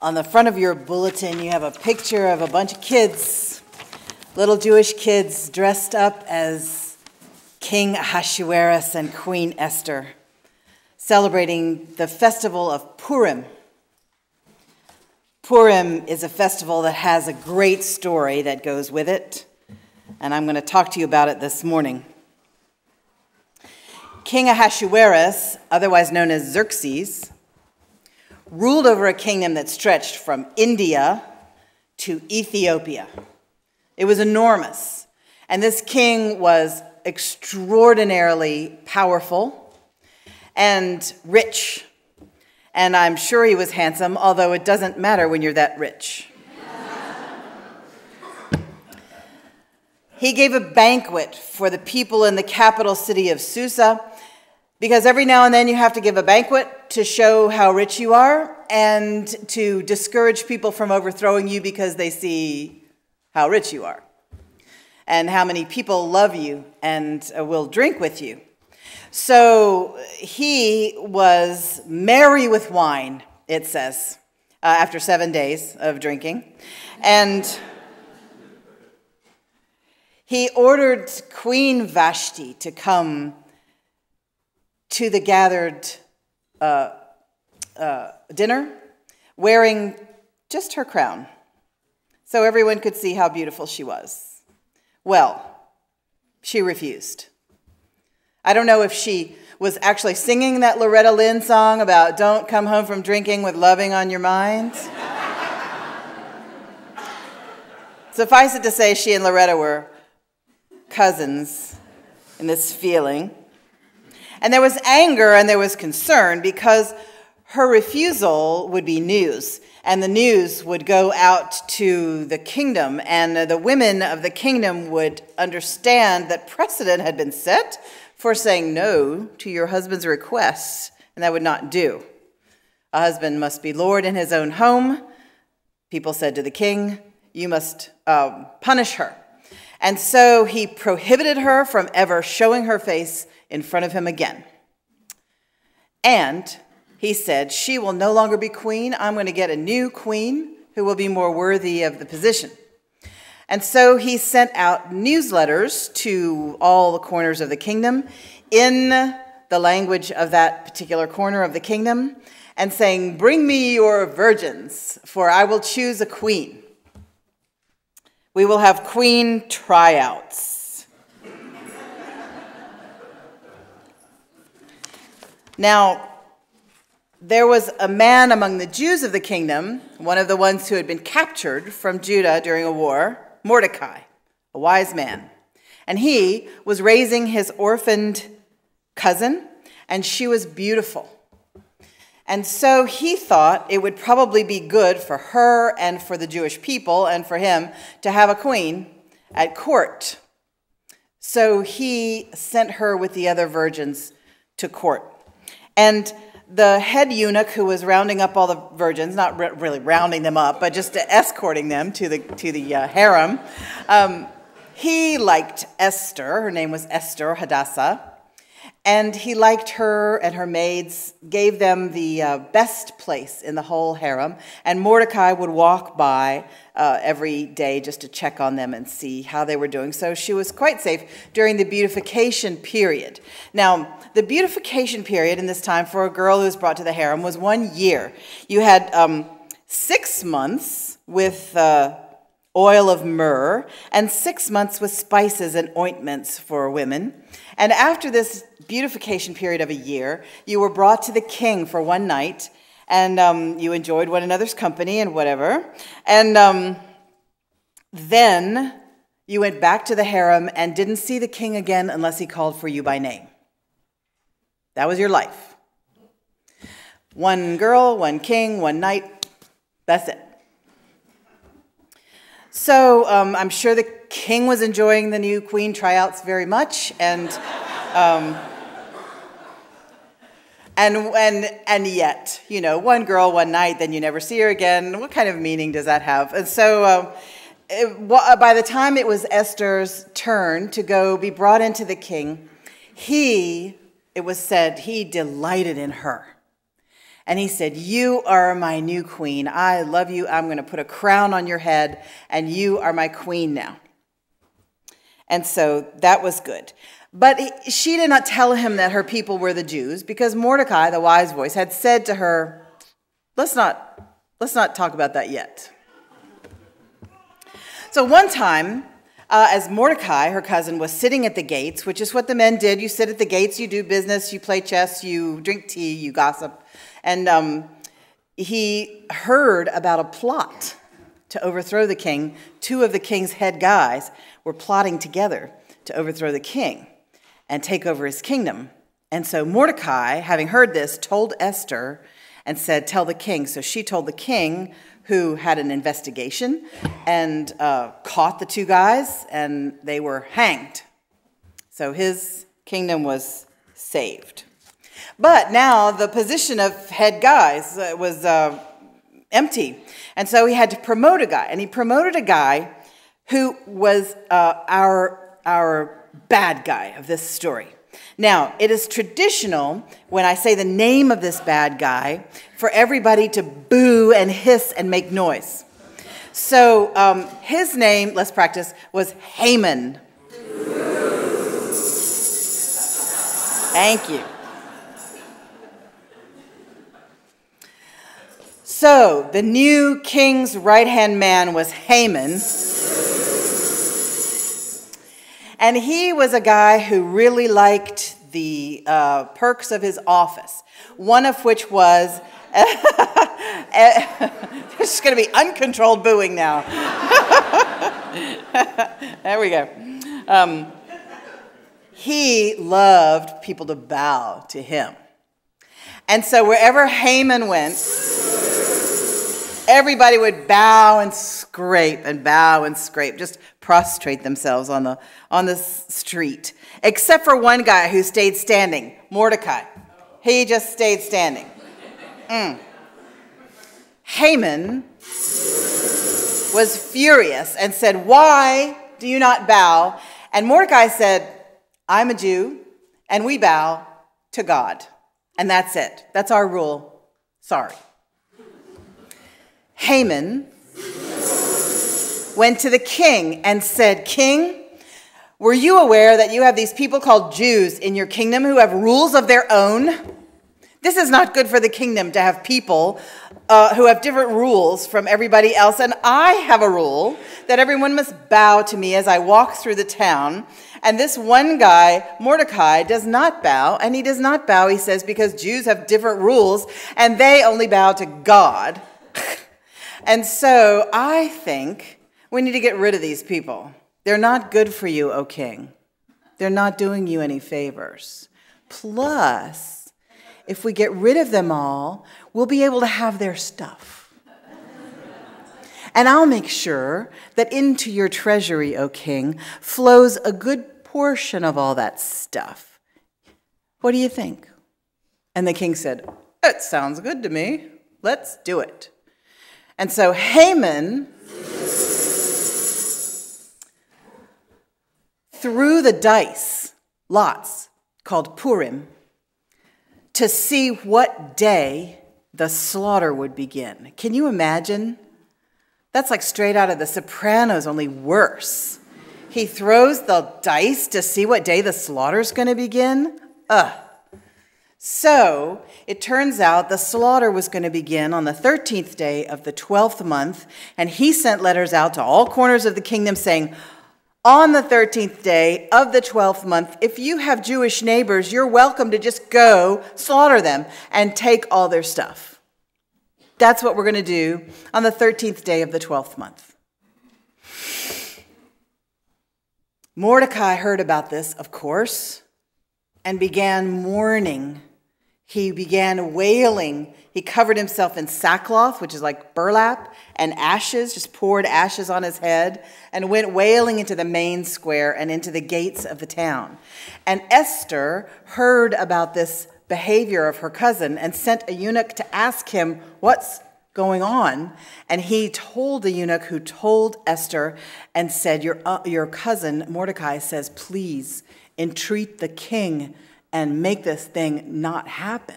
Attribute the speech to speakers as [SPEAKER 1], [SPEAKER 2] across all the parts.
[SPEAKER 1] On the front of your bulletin, you have a picture of a bunch of kids, little Jewish kids dressed up as King Ahasuerus and Queen Esther, celebrating the festival of Purim. Purim is a festival that has a great story that goes with it, and I'm going to talk to you about it this morning. King Ahasuerus, otherwise known as Xerxes, ruled over a kingdom that stretched from India to Ethiopia. It was enormous, and this king was extraordinarily powerful and rich, and I'm sure he was handsome, although it doesn't matter when you're that rich. He gave a banquet for the people in the capital city of Susa, because every now and then you have to give a banquet to show how rich you are and to discourage people from overthrowing you because they see how rich you are and how many people love you and will drink with you. So he was merry with wine, it says, after 7 days of drinking. And he ordered Queen Vashti to come to the gathered dinner wearing just her crown so everyone could see how beautiful she was. Well, she refused. I don't know if she was actually singing that Loretta Lynn song about don't come home from drinking with loving on your mind. Suffice it to say, she and Loretta were cousins in this feeling. And there was anger and there was concern because her refusal would be news, and the news would go out to the kingdom, and the women of the kingdom would understand that precedent had been set for saying no to your husband's requests, and that would not do. A husband must be lord in his own home. People said to the king, you must punish her. And so he prohibited her from ever showing her face in front of him again. And he said, she will no longer be queen. I'm going to get a new queen who will be more worthy of the position. And so he sent out newsletters to all the corners of the kingdom in the language of that particular corner of the kingdom and saying, bring me your virgins, for I will choose a queen. We will have queen tryouts. Now, there was a man among the Jews of the kingdom, one of the ones who had been captured from Judah during a war, Mordecai, a wise man. And he was raising his orphaned cousin, and she was beautiful. And so he thought it would probably be good for her and for the Jewish people and for him to have a queen at court. So he sent her with the other virgins to court. And the head eunuch who was rounding up all the virgins, not really rounding them up, but just escorting them to the harem, he liked Esther. Her name was Esther Hadassah. And he liked her and her maids, gave them the best place in the whole harem. And Mordecai would walk by every day just to check on them and see how they were doing. So she was quite safe during the beautification period. Now, the beautification period in this time for a girl who was brought to the harem was 1 year. You had 6 months with oil of myrrh and 6 months with spices and ointments for women. And after this beautification period of a year, you were brought to the king for one night, and you enjoyed one another's company and whatever. And then you went back to the harem and didn't see the king again unless he called for you by name. That was your life. One girl, one king, one night. That's it. So I'm sure the king was enjoying the new queen tryouts very much, and yet, you know, one girl, one night, then you never see her again. What kind of meaning does that have? And so by the time it was Esther's turn to go be brought into the king, it was said, he delighted in her. And he said, "You are my new queen. I love you. I'm going to put a crown on your head, and you are my queen now." And so that was good. But she did not tell him that her people were the Jews, because Mordecai, the wise voice, had said to her, let's not talk about that yet. So one time, as Mordecai, her cousin, was sitting at the gates, which is what the men did. You sit at the gates, you do business, you play chess, you drink tea, you gossip. And he heard about a plot to overthrow the king. Two of the king's head guys were plotting together to overthrow the king and take over his kingdom. And so Mordecai, having heard this, told Esther and said, "Tell the king." So she told the king, who had an investigation and caught the two guys, and they were hanged. So his kingdom was saved. But now the position of head guys was empty. And so he had to promote a guy. And he promoted a guy who was our bad guy of this story. Now, it is traditional, when I say the name of this bad guy, for everybody to boo and hiss and make noise. So his name, let's practice, was Haman. Thank you. So the new king's right-hand man was Haman. And he was a guy who really liked the perks of his office, one of which was, there's going to be uncontrolled booing now. There we go. He loved people to bow to him. And so wherever Haman went, everybody would bow and scrape, just prostrate themselves on the street, except for one guy who stayed standing, Mordecai. He just stayed standing. Haman was furious and said, "Why do you not bow?" And Mordecai said, "I'm a Jew, and we bow to God. And that's it. That's our rule. Sorry." Haman went to the king and said, "King, were you aware that you have these people called Jews in your kingdom who have rules of their own? This is not good for the kingdom to have people who have different rules from everybody else. And I have a rule that everyone must bow to me as I walk through the town. And this one guy, Mordecai, does not bow. And he does not bow," he says, "because Jews have different rules and they only bow to God." And so I think we need to get rid of these people. They're not good for you, O king. They're not doing you any favors. Plus, if we get rid of them all, we'll be able to have their stuff. And I'll make sure that into your treasury, O king, flows a good portion of all that stuff. What do you think? And the king said, "It sounds good to me. Let's do it." And so Haman threw the dice, lots, called Purim, to see what day the slaughter would begin. Can you imagine? That's like straight out of The Sopranos, only worse. He throws the dice to see what day the slaughter's going to begin? So it turns out the slaughter was going to begin on the 13th day of the 12th month, and he sent letters out to all corners of the kingdom saying, "On the 13th day of the 12th month, if you have Jewish neighbors, you're welcome to just go slaughter them and take all their stuff." That's what we're going to do on the 13th day of the 12th month. Mordecai heard about this, of course, and began mourning. He began wailing. He covered himself in sackcloth, which is like burlap, and ashes, just poured ashes on his head, and went wailing into the main square and into the gates of the town. And Esther heard about this behavior of her cousin and sent a eunuch to ask him what's going on. And he told the eunuch who told Esther and said, your cousin Mordecai says, "Please entreat the king and make this thing not happen."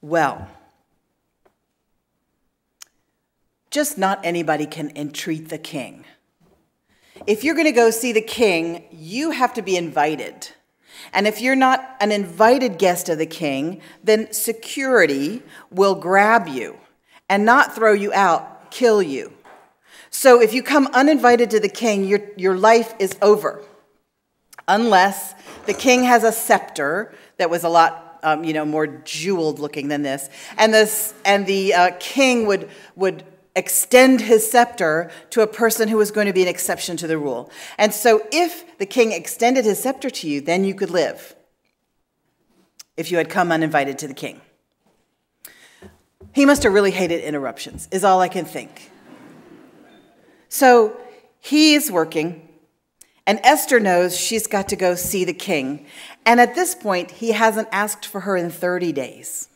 [SPEAKER 1] Well, just not anybody can entreat the king. If you're going to go see the king, you have to be invited. And if you're not an invited guest of the king, then security will grab you and not throw you out, kill you. So if you come uninvited to the king, your life is over. Unless the king has a scepter that was a lot more jeweled looking than this. And the king would extend his scepter to a person who was going to be an exception to the rule. And so if the king extended his scepter to you, then you could live if you had come uninvited to the king. He must have really hated interruptions, is all I can think. So he is working, and Esther knows she's got to go see the king. And at this point, he hasn't asked for her in 30 days.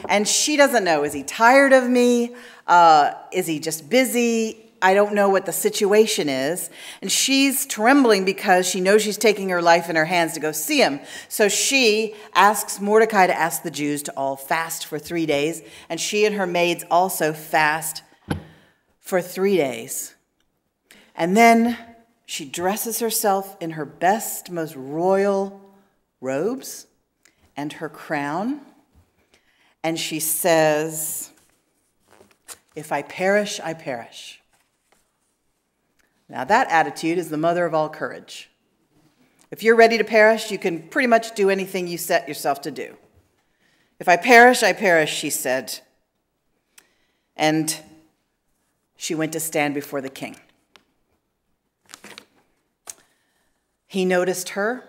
[SPEAKER 1] And she doesn't know, is he tired of me? Is he just busy? I don't know what the situation is. And she's trembling because she knows she's taking her life in her hands to go see him. So she asks Mordecai to ask the Jews to all fast for 3 days. And she and her maids also fast for 3 days. And then she dresses herself in her best, most royal robes and her crown. And she says, "If I perish, I perish." Now that attitude is the mother of all courage. If you're ready to perish, you can pretty much do anything you set yourself to do. "If I perish, I perish," she said. And she went to stand before the king. He noticed her,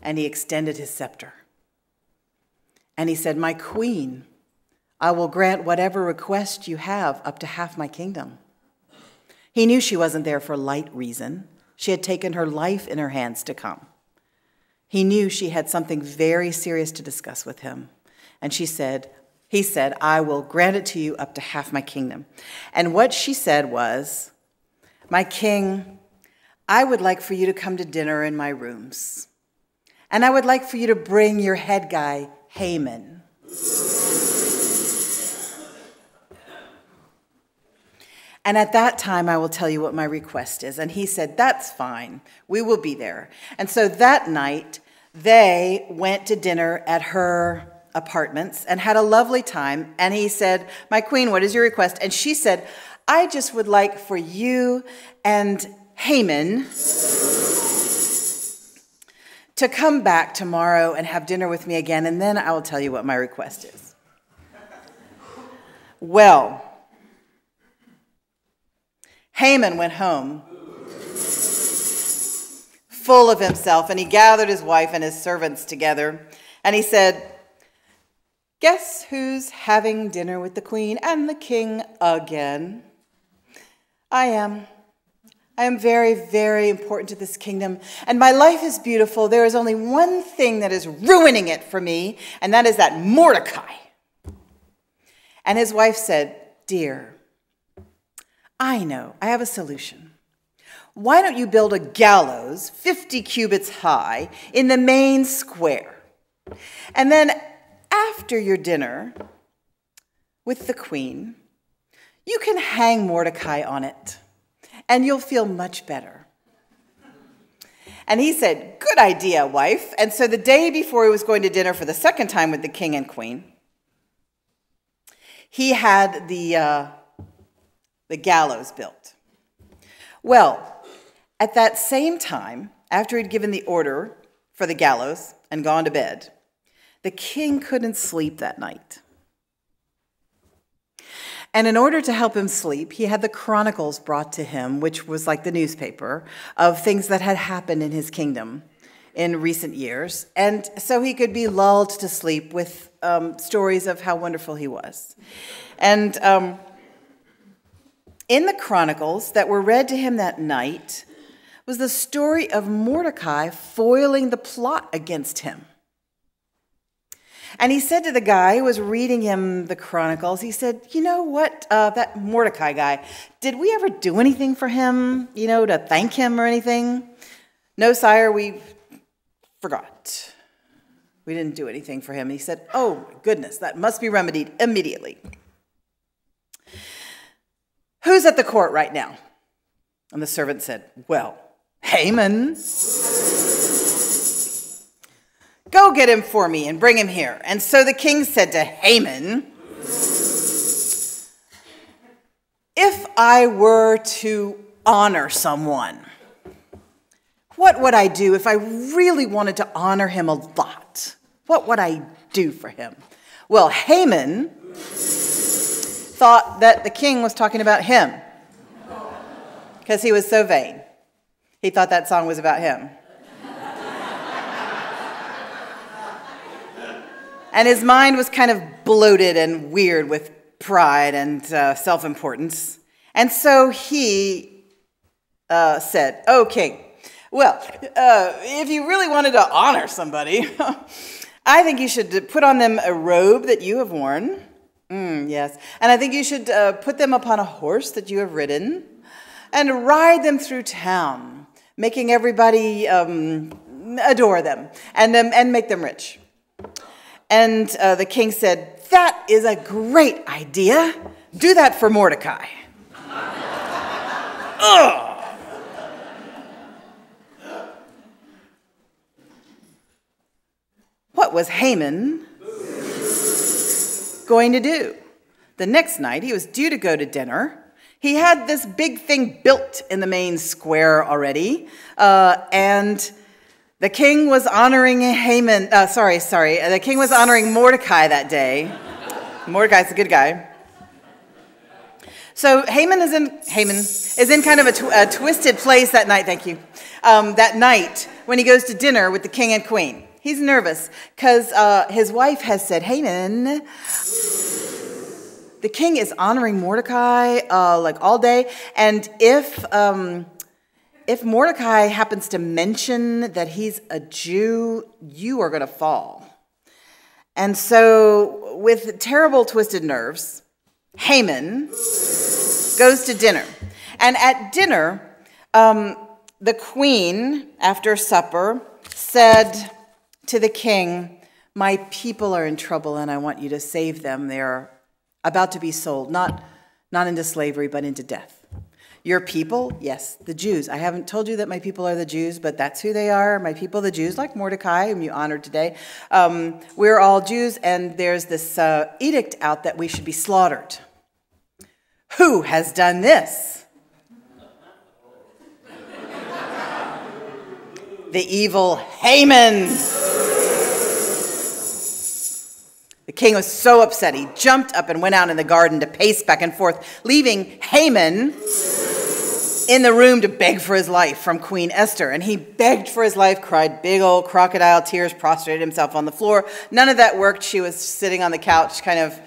[SPEAKER 1] and he extended his scepter. And he said, "My queen, I will grant whatever request you have, up to half my kingdom." He knew she wasn't there for light reason. She had taken her life in her hands to come. He knew she had something very serious to discuss with him. And he said, "I will grant it to you up to half my kingdom." And what she said was, "My king, I would like for you to come to dinner in my rooms. And I would like for you to bring your head guy, Haman." "And at that time, I will tell you what my request is." And he said, "That's fine. We will be there." And so that night, they went to dinner at her apartments and had a lovely time. And he said, "My queen, what is your request?" And she said, "I just would like for you and Haman to come back tomorrow and have dinner with me again, and then I will tell you what my request is." Well, Haman went home full of himself, and he gathered his wife and his servants together, and he said, "Guess who's having dinner with the queen and the king again? I am. I am very, very important to this kingdom, and my life is beautiful. There is only one thing that is ruining it for me, and that is that Mordecai." And his wife said, "Dear, I know, I have a solution. Why don't you build a gallows 50 cubits high in the main square? And then after your dinner with the queen, you can hang Mordecai on it, and you'll feel much better." And he said, "Good idea, wife." And so the day before he was going to dinner for the second time with the king and queen, he had the gallows built. Well, at that same time, after he'd given the order for the gallows and gone to bed, the king couldn't sleep that night. And in order to help him sleep, he had the chronicles brought to him, which was like the newspaper, of things that had happened in his kingdom in recent years. And so he could be lulled to sleep with stories of how wonderful he was. And in the chronicles that were read to him that night was the story of Mordecai foiling the plot against him. And he said to the guy who was reading him the chronicles, he said, "You know what, that Mordecai guy, did we ever do anything for him, to thank him or anything?" "No, sire, we forgot." We didn't do anything for him. And he said, oh, my goodness, that must be remedied immediately. Who's at the court right now? And the servant said, well, Haman. Go get him for me and bring him here. And so the king said to Haman, if I were to honor someone, what would I do if I really wanted to honor him a lot? What would I do for him? Well, Haman thought that the king was talking about him because he was so vain. He thought that song was about him. And his mind was kind of bloated and weird with pride and self-importance. And so he said, "Oh, king, well, if you really wanted to honor somebody, I think you should put on them a robe that you have worn. Yes. And I think you should put them upon a horse that you have ridden and ride them through town, making everybody adore them and make them rich." And the king said, "That is a great idea. Do that for Mordecai." Ugh. What was Haman going to do? The next night, he was due to go to dinner. He had this big thing built in the main square already, and the king was honoring the king was honoring Mordecai that day. Mordecai's a good guy. So Haman is in kind of a twisted place that night. Thank you. That night when he goes to dinner with the king and queen, he's nervous because his wife has said, "Haman, the king is honoring Mordecai like all day, and if Mordecai happens to mention that he's a Jew, you are going to fall." And so, with terrible twisted nerves, Haman goes to dinner. And at dinner, the queen, after supper, said to the king, "My people are in trouble and I want you to save them. They're about to be sold, not into slavery, but into death." Your people? Yes, the Jews. I haven't told you that my people are the Jews, but that's who they are. My people, the Jews, like Mordecai, whom you honored today. We're all Jews, and there's this edict out that we should be slaughtered. Who has done this? The evil Haman. The king was so upset, he jumped up and went out in the garden to pace back and forth, leaving Haman in the room to beg for his life from Queen Esther. And he begged for his life, cried big old crocodile tears, prostrated himself on the floor. None of that worked. She was sitting on the couch, kind of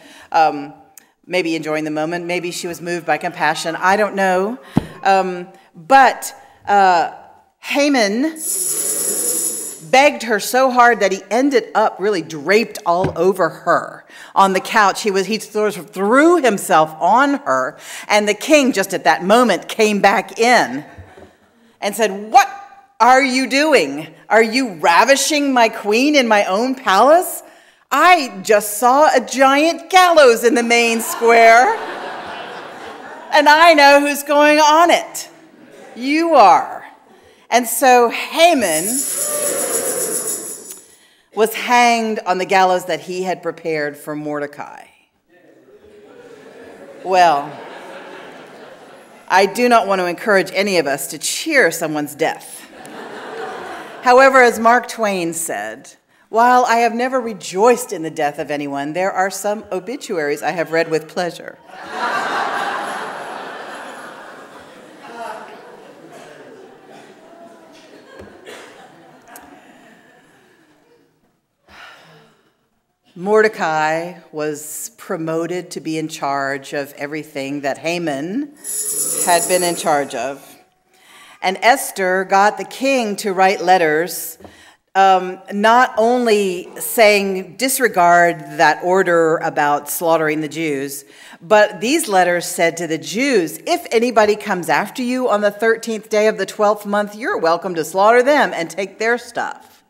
[SPEAKER 1] maybe enjoying the moment. Maybe she was moved by compassion. I don't know. But Haman begged her so hard that he ended up really draped all over her on the couch. He threw himself on her, and the king just at that moment came back in and said, "What are you doing? Are you ravishing my queen in my own palace? I just saw a giant gallows in the main square, and I know who's going on it. You are." And so Haman was hanged on the gallows that he had prepared for Mordecai. Well, I do not want to encourage any of us to cheer someone's death. However, as Mark Twain said, "While I have never rejoiced in the death of anyone, there are some obituaries I have read with pleasure." Mordecai was promoted to be in charge of everything that Haman had been in charge of. And Esther got the king to write letters, not only saying disregard that order about slaughtering the Jews, but these letters said to the Jews, "If anybody comes after you on the 13th day of the 12th month, you're welcome to slaughter them and take their stuff."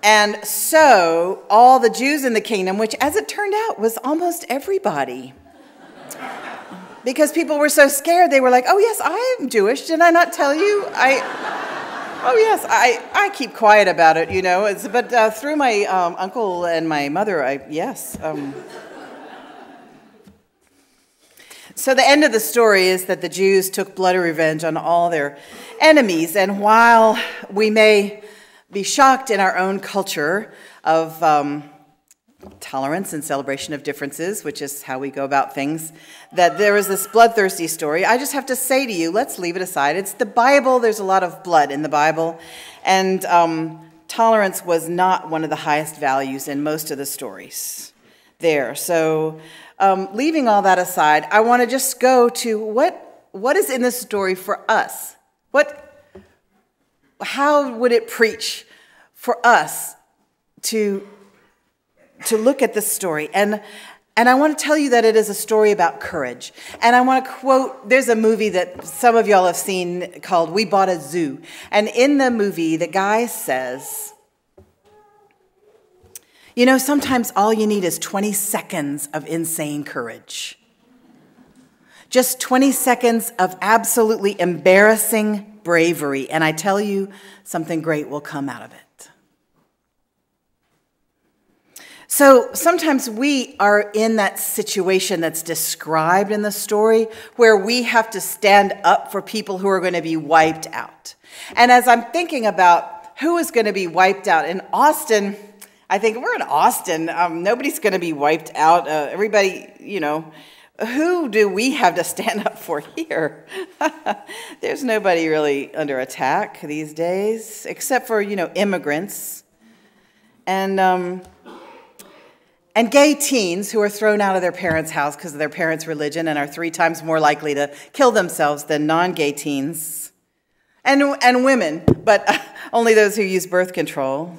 [SPEAKER 1] And so all the Jews in the kingdom, which as it turned out was almost everybody, because people were so scared, they were like, oh yes, I am Jewish. Did I not tell you? Oh yes, I keep quiet about it, you know. But through my uncle and my mother, yes. So the end of the story is that the Jews took bloody revenge on all their enemies. And while we may be shocked in our own culture of tolerance and celebration of differences, which is how we go about things, that there is this bloodthirsty story, I just have to say to you, let's leave it aside. It's the Bible. There's a lot of blood in the Bible. And tolerance was not one of the highest values in most of the stories there. So leaving all that aside, I want to just go to what is in this story for us? How would it preach for us to look at this story? And I want to tell you that it is a story about courage. And I want to quote, there's a movie that some of y'all have seen called We Bought a Zoo. And in the movie, the guy says, you know, sometimes all you need is 20 seconds of insane courage. Just 20 seconds of absolutely embarrassing bravery. And I tell you, something great will come out of it. So sometimes we are in that situation that's described in the story where we have to stand up for people who are going to be wiped out. And as I'm thinking about who is going to be wiped out in Austin, I think we're in Austin. Nobody's going to be wiped out. Everybody, you know, who do we have to stand up for here? There's nobody really under attack these days, except for, you know, immigrants and gay teens who are thrown out of their parents' house because of their parents' religion and are 3 times more likely to kill themselves than non-gay teens. And women, but only those who use birth control.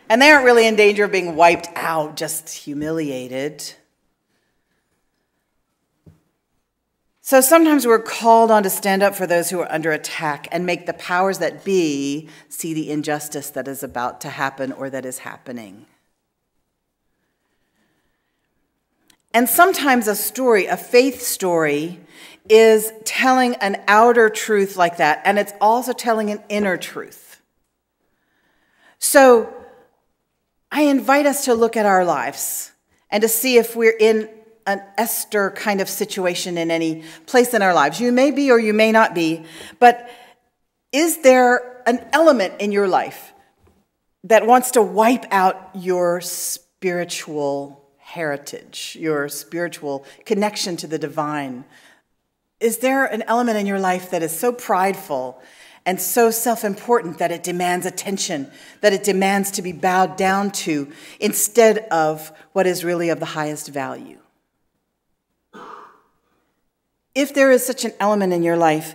[SPEAKER 1] And they aren't really in danger of being wiped out, just humiliated. So sometimes we're called on to stand up for those who are under attack and make the powers that be see the injustice that is about to happen or that is happening. And sometimes a story, a faith story, is telling an outer truth like that, and it's also telling an inner truth. So I invite us to look at our lives and to see if we're in an Esther kind of situation in any place in our lives. You may be or you may not be, but is there an element in your life that wants to wipe out your spiritual heritage, your spiritual connection to the divine? Is there an element in your life that is so prideful and so self-important that it demands attention, that it demands to be bowed down to instead of what is really of the highest value? If there is such an element in your life,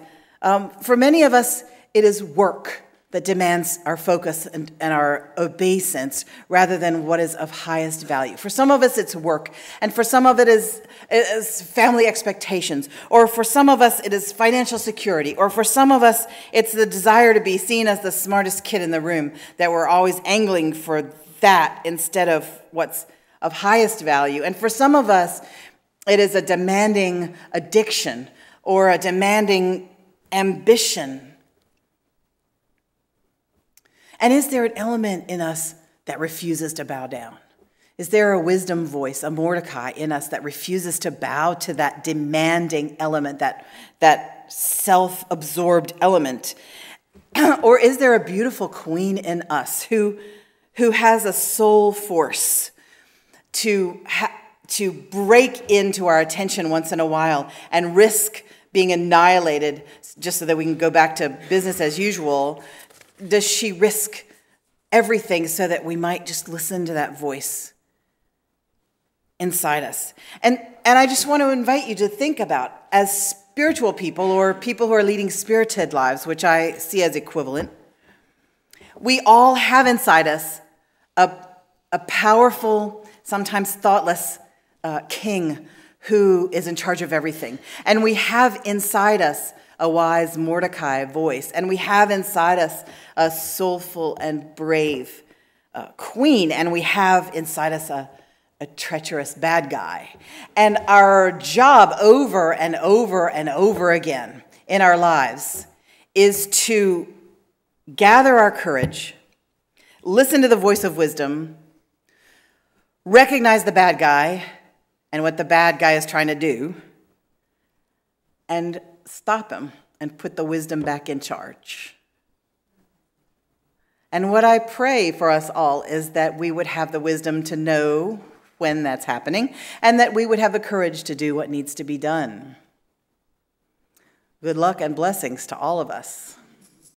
[SPEAKER 1] for many of us, it is work that demands our focus and our obeisance rather than what is of highest value. For some of us, it's work, and for some of it is family expectations, or for some of us, it is financial security, or for some of us, it's the desire to be seen as the smartest kid in the room, that we're always angling for that instead of what's of highest value. And for some of us, it is a demanding addiction or a demanding ambition. And is there an element in us that refuses to bow down? Is there a wisdom voice, a Mordecai in us that refuses to bow to that demanding element, that self-absorbed element? Or is there a beautiful queen in us who has a soul force to break into our attention once in a while and risk being annihilated just so that we can go back to business as usual? Does she risk everything so that we might just listen to that voice inside us? And I just want to invite you to think about, as spiritual people or people who are leading spirited lives, which I see as equivalent, we all have inside us a powerful, sometimes thoughtless king who is in charge of everything. And we have inside us a wise Mordecai voice, and we have inside us a soulful and brave queen, and we have inside us a treacherous bad guy. And our job over and over and over again in our lives is to gather our courage, listen to the voice of wisdom, recognize the bad guy and what the bad guy is trying to do, and stop him and put the wisdom back in charge. And what I pray for us all is that we would have the wisdom to know when that's happening, and that we would have the courage to do what needs to be done. Good luck and blessings to all of us.